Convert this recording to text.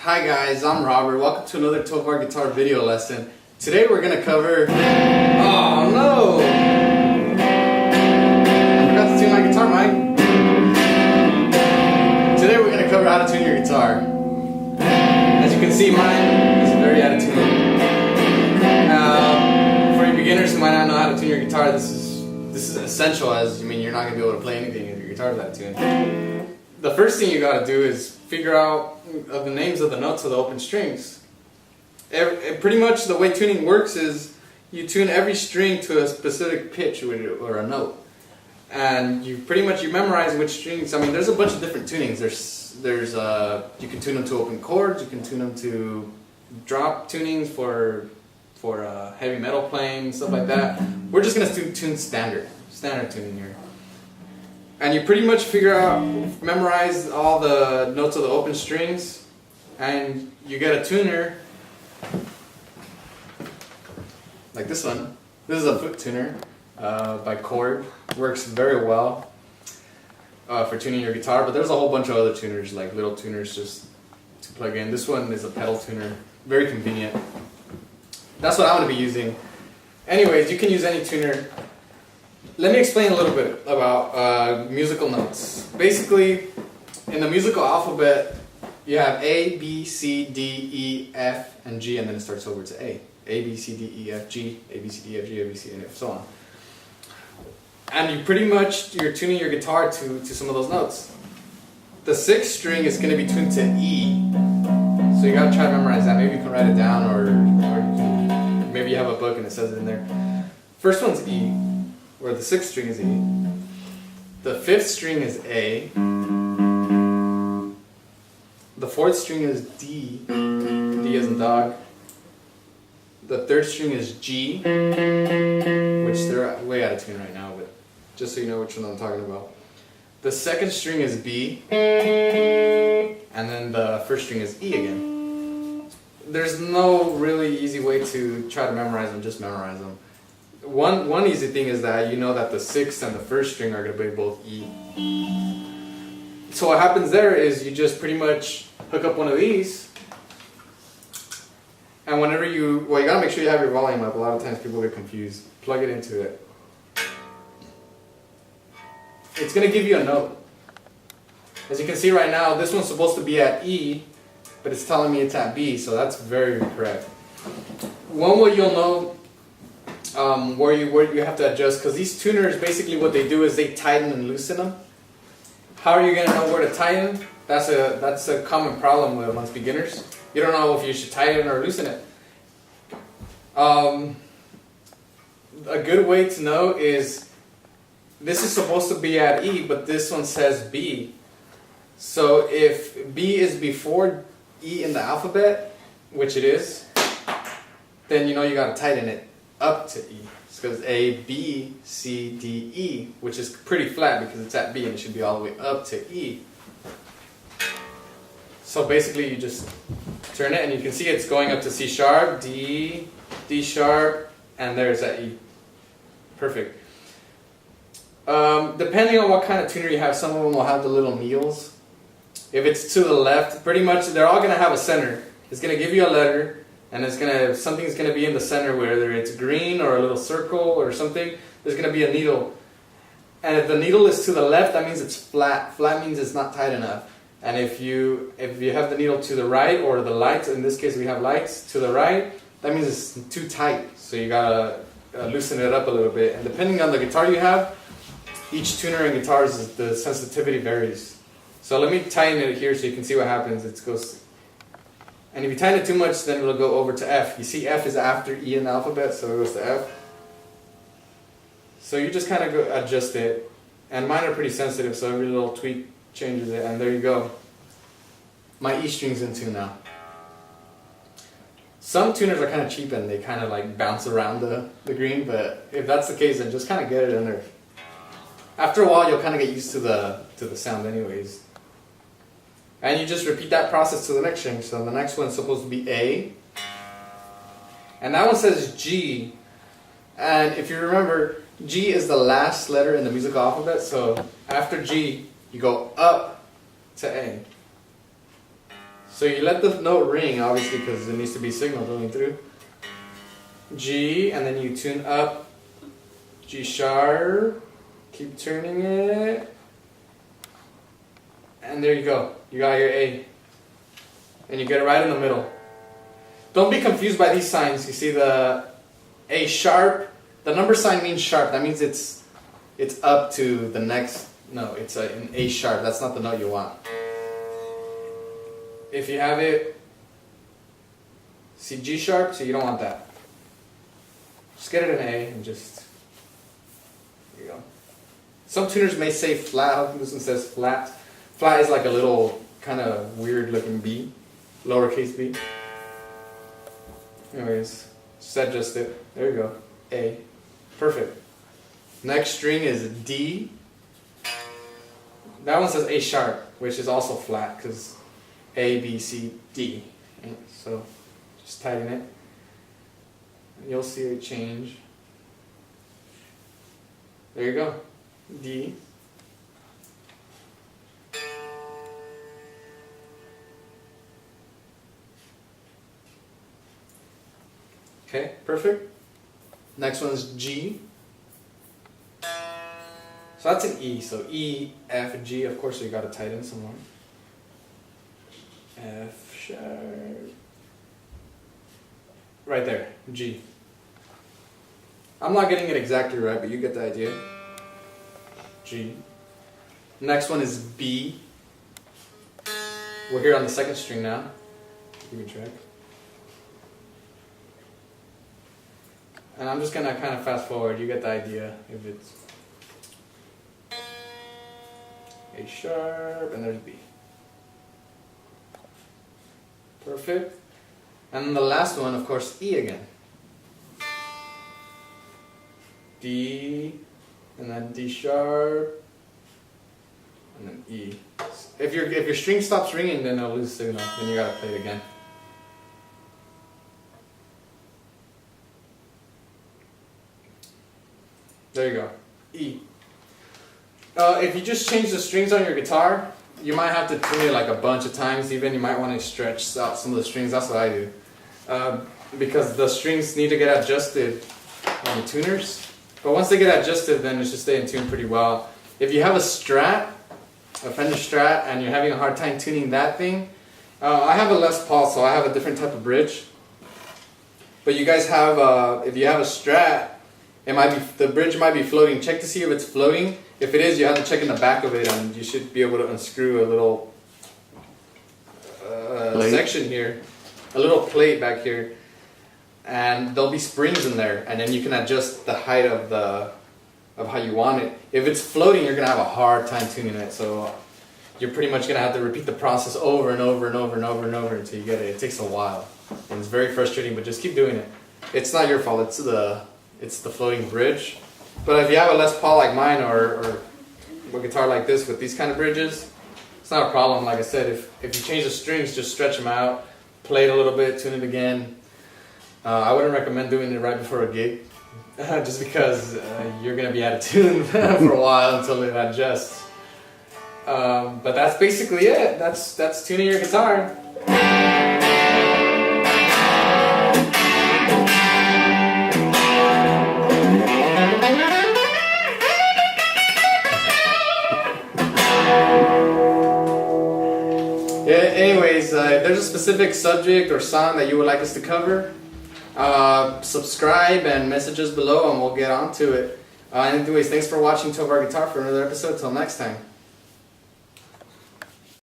Hi guys, I'm Robert. Welcome to another Tovar guitar video lesson. Today we're going to cover... Oh no! I forgot to tune my guitar, Mike. Today we're going to cover how to tune your guitar. As you can see, mine is very out of tune. For you beginners who might not know how to tune your guitar, this is essential, as you're not going to be able to play anything if your guitar is out of tune. The first thing you got to do is figure out the names of the notes of the open strings. Pretty much the way tuning works is you tune every string to a specific pitch or a note, and you memorize which strings. There's a bunch of different tunings. You can tune them to open chords. You can tune them to drop tunings for heavy metal playing, stuff like that. We're just gonna tune standard tuning here. And you pretty much memorize all the notes of the open strings, and you get a tuner like this one. This is a foot tuner by Chord. Works very well for tuning your guitar, but there's a whole bunch of other tuners, like little tuners just to plug in. This one is a pedal tuner, very convenient. That's what I'm going to be using. Anyways, you can use any tuner. Let me explain a little bit about musical notes. Basically, in the musical alphabet, you have A, B, C, D, E, F, and G, and then it starts over to A. A, B, C, D, E, F, G, A, B, C, D, F, G, A, B, C, and F, so on. And you're tuning your guitar to some of those notes. The sixth string is going to be tuned to E, so you got to try to memorize that. Maybe you can write it down, or maybe you have a book and it says it in there. First one's E, where the sixth string is E. The fifth string is A. The fourth string is D. D as in dog. The third string is G, which they're way out of tune right now, but just so you know which one I'm talking about. The second string is B, and then the first string is E again. There's no really easy way to try to memorize them, just memorize them. One easy thing is that you know that the sixth and the first string are going to be both E. So what happens there is you just pretty much hook up one of these, and whenever you gotta make sure you have your volume up. A lot of times people get confused. Plug it into it. It's going to give you a note. As you can see right now, this one's supposed to be at E, but it's telling me it's at B, so that's very correct. One way you'll know where you have to adjust, because these tuners, basically what they do is they tighten and loosen them. How are you going to know where to tighten? That's a common problem amongst beginners. You don't know if you should tighten or loosen it. A good way to know is, this is supposed to be at E, but this one says B. So if B is before E in the alphabet, which it is, then you know you got to tighten it up to E. Because A, B, C, D, E, which is pretty flat because it's at B and it should be all the way up to E. So basically you just turn it and you can see it's going up to C sharp, D, D sharp, and there's that E. Perfect. Depending on what kind of tuner you have, some of them will have the little needles. If it's to the left, pretty much they're all going to have a center. It's going to give you a letter, and something's going to be in the center, whether it's green or a little circle or something. There's going to be a needle. And if the needle is to the left, that means it's flat. Flat means it's not tight enough. And if you have the needle to the right, or the lights, in this case we have lights to the right, that means it's too tight. So you gotta loosen it up a little bit. And depending on the guitar you have, each tuner and guitars, the sensitivity varies. So let me tighten it here so you can see what happens. It goes, and if you tighten it too much, then it'll go over to F. You see F is after E in the alphabet, so it goes to F. So you just kind of adjust it. And mine are pretty sensitive, so every little tweak changes it, and there you go. My E string's in tune now. Some tuners are kind of cheap and they kind of like bounce around the green, but if that's the case, then just kind of get it in there. After a while, you'll kind of get used to the sound anyways. And you just repeat that process to the next string. So the next one's supposed to be A, and that one says G. And if you remember, G is the last letter in the musical alphabet, so after G, you go up to A. So you let the note ring, obviously, because it needs to be signal going through. G, and then you tune up G sharp. Keep turning it. And there you go. You got your A. And you get it right in the middle. Don't be confused by these signs. You see the A sharp. The number sign means sharp. That means it's up to the next. No, it's an A sharp. That's not the note you want. If you have it, see G sharp, so you don't want that. Just get it in A and just, there you go. Some tuners may say flat. This one says flat. Flat is like a little kind of weird looking B, lowercase b. Anyways, just adjust it. There you go. A. Perfect. Next string is D. That one says A sharp, which is also flat because A, B, C, D. Okay, so just tighten it. And you'll see a change. There you go. D. Okay, perfect. Next one is G. So that's an E. So E, F, G. Of course, you got to tighten some more. F sharp. Right there, G. I'm not getting it exactly right, but you get the idea. G. Next one is B. We're here on the second string now. Give me a track. And I'm just gonna kind of fast forward. You get the idea. If it's A sharp, and there's B. Perfect. And then the last one, of course, E again. D, and then D sharp, and then E. If your string stops ringing, then it'll lose signal. Then you gotta play it again. There you go. E. If you just change the strings on your guitar, you might have to tune it like a bunch of times. Even you might want to stretch out some of the strings. That's what I do. Because the strings need to get adjusted on the tuners. But once they get adjusted, then it should stay in tune pretty well. If you have a Strat, a Fender Strat, and you're having a hard time tuning that thing, I have a Les Paul, so I have a different type of bridge. But you guys have, if you have a Strat, the bridge might be floating. Check to see if it's floating. If it is, you have to check in the back of it, and you should be able to unscrew a little section here, a little plate back here, and there'll be springs in there, and then you can adjust the height of how you want it. If it's floating, you're gonna have a hard time tuning it, so you're pretty much gonna have to repeat the process over and over and over and over and over until you get it. It takes a while, and it's very frustrating, but just keep doing it. It's not your fault. It's the floating bridge. But if you have a Les Paul like mine or a guitar like this with these kind of bridges, it's not a problem. Like I said, if you change the strings, just stretch them out, play it a little bit, tune it again. I wouldn't recommend doing it right before a gig, just because you're going to be out of tune for a while until it adjusts. But that's basically it. That's tuning your guitar. Anyways, if there's a specific subject or song that you would like us to cover, subscribe and message us below and we'll get on to it. Anyways, thanks for watching Tovar Guitar for another episode. Till next time.